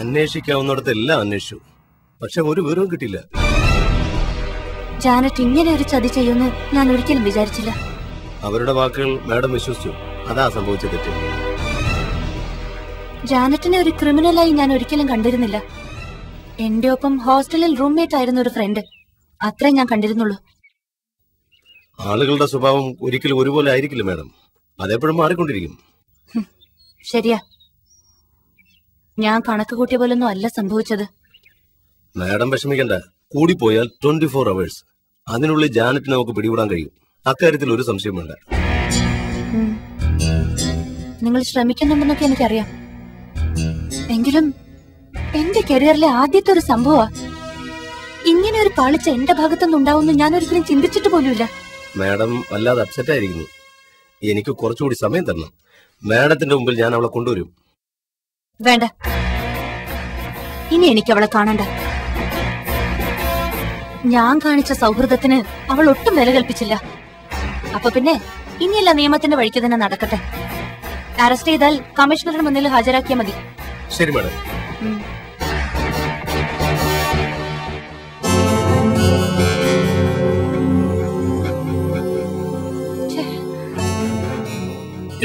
അന്വേഷിക്കാവുന്നിടത്തെല്ലാം അന്വേഷിച്ചു, പക്ഷെ ഒരു വിവരവും കിട്ടിയില്ല. ജാനറ്റ് ഇങ്ങനെ ഒരു ചതി ചെയ്യുമെന്ന് ഞാൻ ഒരിക്കലും വിചാരിച്ചില്ല. അവരുടെ വാക്കുകൾ മാഡം വിശ്വസിച്ചു, അതാ സംഭവിച്ച തെറ്റ്. ജാനറ്റിനെ ഒരു ക്രിമിനലായി ഞാൻ ഒരിക്കലും കണ്ടിരുന്നില്ല. എന്റെ ഒപ്പം ഹോസ്റ്റലിൽ റൂംമേറ്റ് ആയിരുന്ന ഒരു ഫ്രണ്ട്, അത്രേ ഞാൻ കണ്ടിരുന്നുള്ളൂ. ആളുകളുടെ സ്വഭാവം ഒരിക്കലും ഒരുപോലെ ആയിരിക്കില്ല മാഡം, അതെപ്പോഴും മാറിക്കൊണ്ടിരിക്കും. ശരിയാ, ഞാൻ കണക്ക് കൂട്ടിയ പോലൊന്നും അല്ല സംഭവിച്ചത്. മാഡം വിഷമിക്കണ്ട, കൂടിപ്പോയാൽ 24 hours അതിനുള്ളിൽ ജാനറ്റിനെ നമുക്ക് പിടികൂടാൻ കഴിയും. അക്കാര്യത്തിൽ ഒരു സംശയം വേണ്ട. നിങ്ങൾ ശ്രമിക്കുന്നുണ്ടെന്നൊക്കെ എനിക്കറിയാം. എങ്കിലും എന്റെ കരിയറിലെ ആദ്യത്തെ ഒരു സംഭവമാ. ഇങ്ങനെ ഒരു പാളിച്ച എന്റെ ഭാഗത്തുനിന്ന് ഉണ്ടാവുമെന്ന് ഞാൻ ഒരിക്കലും ചിന്തിച്ചിട്ട് പോലുമില്ല. മാഡം വല്ലാതെ അപ്സെറ്റ് ആയിരിക്കുന്നു. എനിക്ക് കുറച്ചുകൂടി സമയം തരണം. മാഡത്തിന്റെ മുമ്പിൽ ഞാൻ അവളെ കൊണ്ടുവരും. വേണ്ട, ഇനി എനിക്ക് അവളെ കാണണ്ട. ഞാൻ കാണിച്ച സൗഹൃദത്തിന് അവൾ ഒട്ടും വില കൽപ്പിച്ചില്ല. അപ്പൊ പിന്നെ ഇനിയെല്ലാം നിയമത്തിന്റെ വഴിക്ക് തന്നെ നടക്കട്ടെ. അറസ്റ്റ് ചെയ്താൽ കമ്മീഷണറുടെ മുന്നിൽ ഹാജരാക്കിയാൽ മതി. ശരി മാഡം.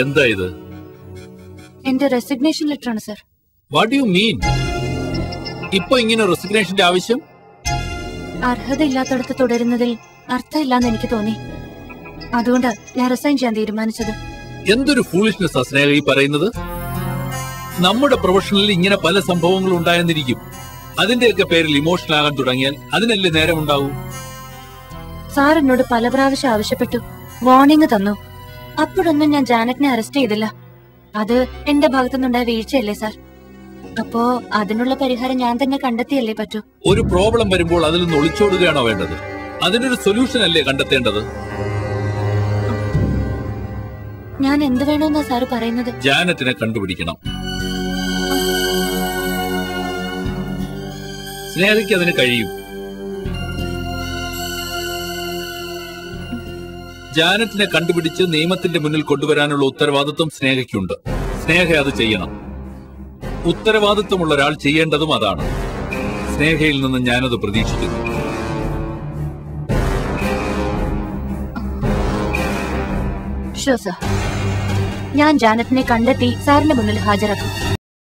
എന്താ ഇത്? എന്റെ റെസിഗ്നേഷൻ ലെറ്റർ ആണ് സർ. What you mean? ഇപ്പൊ ഇങ്ങനെ റെസിഗ്നേഷന്റെ ആവശ്യം? അർഹതയില്ലാത്തടത്ത് തുടരുന്നതിൽ അർത്ഥമില്ലാന്ന് എനിക്ക് തോന്നി. അതുകൊണ്ട് ഞാൻ റിസൈൻ ചെയ്യാൻ തീരുമാനിച്ചത്. എന്തൊരു ഫൂളിഷ്നെസ് സ്നേഹ ഈ പറയുന്നത്. നമ്മുടെ പ്രൊഫഷണലിൽ ഇങ്ങനെ പല സംഭവങ്ങളും ഉണ്ടായെന്നിരിക്കും. അതിന്റെയൊക്കെ പേരിൽ ഇമോഷണൽ ആകാൻ തുടങ്ങിയാൽ അതിനല്ലേ നേരം ഉണ്ടാവൂ. സാർ എന്നോട് പല പ്രാവശ്യം ആവശ്യപ്പെട്ടു, വാർണിംഗ് തന്നു. അപ്പോഴൊന്നും ഞാൻ ജാനറ്റിനെ അറസ്റ്റ് ചെയ്തില്ല. അത് എന്റെ ഭാഗത്തുനിന്നുണ്ടായ വീഴ്ചയല്ലേ സാർ? അപ്പോ അതിനുള്ള പരിഹാരം ഞാൻ തന്നെ കണ്ടെത്തിയല്ലേ പറ്റൂ. ഒരു പ്രോബ്ലം വരുമ്പോൾ അതിൽ നിന്ന് ഒളിച്ചോടുകയാണോ വേണ്ടത്? അതിനൊരു സൊല്യൂഷൻ അല്ലേ കണ്ടെത്തേണ്ടത്? ഞാൻ എന്ത് വേണമെന്നാ സാറ് പറയുന്നത്? ജാനറ്റിനെ കണ്ടുപിടിക്കണം. സ്നേഹയ്ക്ക് അതിന് കഴിയും. ജാനറ്റിനെ കണ്ടുപിടിച്ച് നിയമത്തിന്റെ മുന്നിൽ കൊണ്ടുവരാനുള്ള ഉത്തരവാദിത്വം സ്നേഹയ്ക്കുണ്ട്. സ്നേഹ അത് ചെയ്യണം. ഉത്തരവാദിത്വമുള്ള ഒരാൾ ചെയ്യേണ്ടതും അതാണ്. സ്നേഹയിൽ നിന്ന് ഞാനത് പ്രതീക്ഷിക്കുന്നു. ഷുവർ സർ, ഞാൻ ജാനറ്റിനെ കണ്ടെത്തി സാറിന്റെ മുന്നിൽ ഹാജരാക്കും.